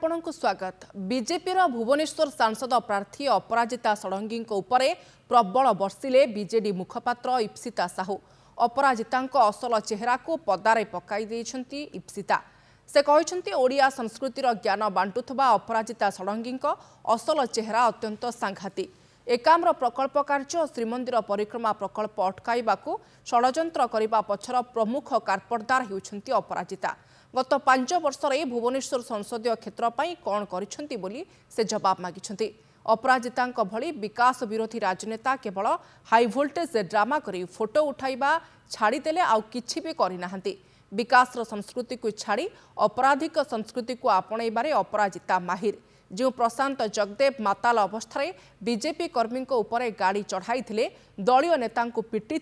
आपणको स्वागत। बीजेपी भुवनेश्वर सांसद प्रार्थी अपराजिता षडंगी प्रबल बर्षिले बीजेडी मुखपात्र इप्सिता साहू। अपराजिता असल चेहरा को पदारे पकाई इप्सिता। से कहते ओडिया संस्कृतिर ज्ञान बांटुवा अपराजिता षडंगी असल चेहरा अत्यंत सांघातिक। एकाम्र प्रकल्प कार्य श्रीमंदिर परिक्रमा प्रकल्प अटकाइबा षड्यंत्र करने पछर प्रमुख कारपरदार होउछंती अपराजिता। गत 5 वर्षरे भुवनेश्वर संसदीय क्षेत्र कौन करिसेंती बोली से जवाब मागिछंती। अपराजिता भली विकास विरोधी राजनेता केवल हाई वोल्टेज ड्रामा करी फोटो उठाइबा छाड़ीदेले आउ किछि भी करिनाहांती। विकास संस्कृति को छाड़ी अपराधिक संस्कृति को आपणैबारे अपराजिता माहिर। जो प्रशांत जगदेव माताल अवस्था बीजेपी कर्मी उपरे गाड़ी चढ़ाई दलीय नेता पिटी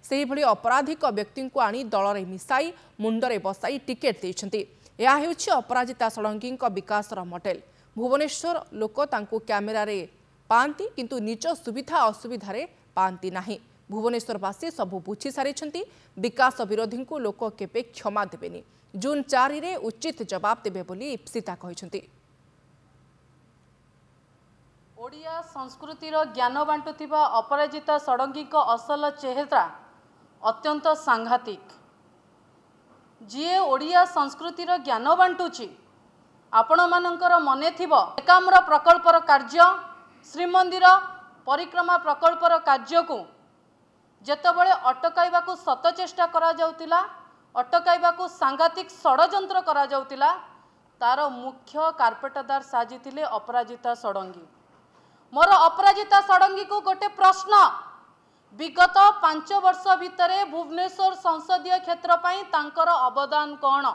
से भली अपराधिक व्यक्ति को आनी दल में मिसाई मुंडरे बसाई टिकेट देइछंती। यह हेउछि अपराजिता षडंगी विकास मॉडल। भुवनेश्वर लोक तांको कैमेरा रे पांती किंतु निज सुविधा असुविधा रे पांती नाही। भुवनेश्वरवासी सबु बुझी सारिछंती। विकास विरोधी को लोक केबे क्षमा देबेनी। जून 4 रे उचित जवाब देबे बोली इप्सिता कहिछंती। ओडिया संस्कृतिर ज्ञान बांटुवा अपराजिता षडंगी असल चेहरा अत्यंत सांघातिक। जी ओडिया संस्कृतिर ज्ञान बांटुची आपण मानकर मने थिबो एकाम्र प्रकल्पर कार्य श्रीमंदिर परिक्रमा प्रकल्पर कार्य को जेतबळे अटकाइबा को सत चेष्टा करा जाउतिला, अटकाइबा को सांघातिक षड्यंत्र करा जाउतिला, तार मुख्य कारपेटदार साजिथिले अपराजिता षडंगी। मोर अपराजिता षडंगी को गोटे प्रश्न, विगत 5 वर्ष भितरे भुवनेश्वर संसदीय क्षेत्र पाई तांकर अवदान कौन?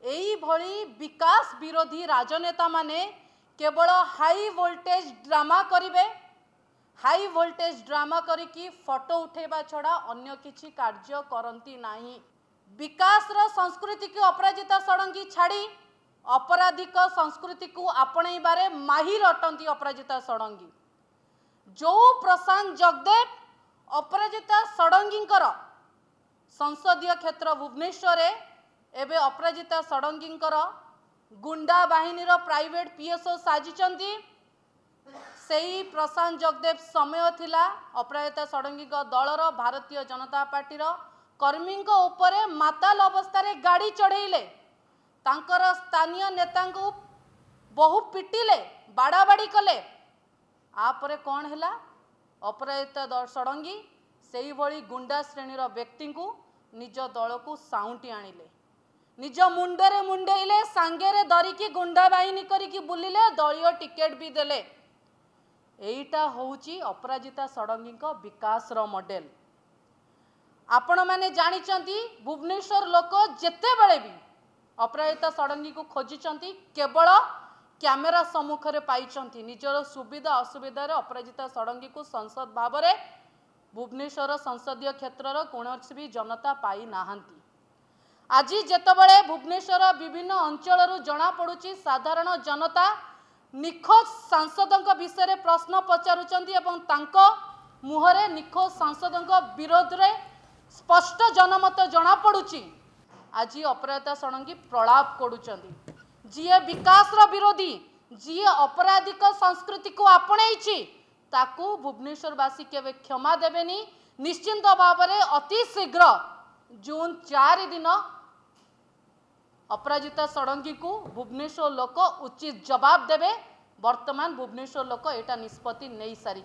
एई भली विकास विरोधी राजनेता माने केवल हाई वोल्टेज ड्रामा करिवे, हाई वोल्टेज ड्रामा करिकी फोटो उठेबा छड़ा अन्य किछि कार्य करंती नाही। विकास रो संस्कृति की अपराजिता षडंगी छाड़ी अपराधिक संस्कृति को आपणैबारे माहिर अटंती अपराजिता षडंगी। जो प्रशांत जगदेव अपराजिता षडंगींकर संसदीय क्षेत्र भुवनेश्वर एवं अपराजिता षडंगींकर गुंडा बाहिनी प्राइवेट पीएसओ साजिचंती। सेही प्रशांत जगदेव समय थिला अपराजिता षडंगी दलर भारतीय जनता पार्टी कर्मी उपरे माताल अवस्था गाड़ी चढ़ेले, तांकर स्थानीय नेता को बहु पिटिले, बाड़ाबाड़ी कले। आपरे कौन हैला? अपराजिता षडंगी सेही भली गुंडा श्रेणीर व्यक्ति को निज दल को साउंटी आनिले, निज मुंडरे मुंडेइले, सांगेरे धरिकी गुंडा बाहिनी करिकी बुलिले, दलीय टिकेट भी देले। एईटा होउची अपराजिता षडंगी विकास मॉडल। आपण माने जानिचंती भुवनेश्वर लोक जेते बेले भी अपराजिता षडंगी को खोजिचंती केवल कैमेरा सम्मुख रे पाइचंती। निजर सुविधा असुविधा रे अपराजिता षडंगी को संसद भाव में भुवनेश्वर संसदीय क्षेत्र कौनसी भी जनता पाई नाहंती। आज जेतबळे भुवनेश्वर विभिन्न अंचल जना पड़ुची साधारण जनता निखोज सांसदों विषय प्रश्न पचारुचंती एवं तांको मुहरे निखोज सांसदों विरोध रे स्पष्ट जनमत जना पड़ुची। आज अपराजिता षडंगी प्रलाप करुचंती। जी विकास विरोधी, जी अपराधिक संस्कृति को आपणैछि ताकू भुवनेश्वरवासी केवे क्षमा देबेनी। निश्चिंत भाव में अति शीघ्र जून 4 दिन अपराजिता षडंगी को भुवनेश्वर लोक उचित जवाब देबे। वर्तमान भुवनेश्वर लोक एटा निष्पत्ति नहीं सारी।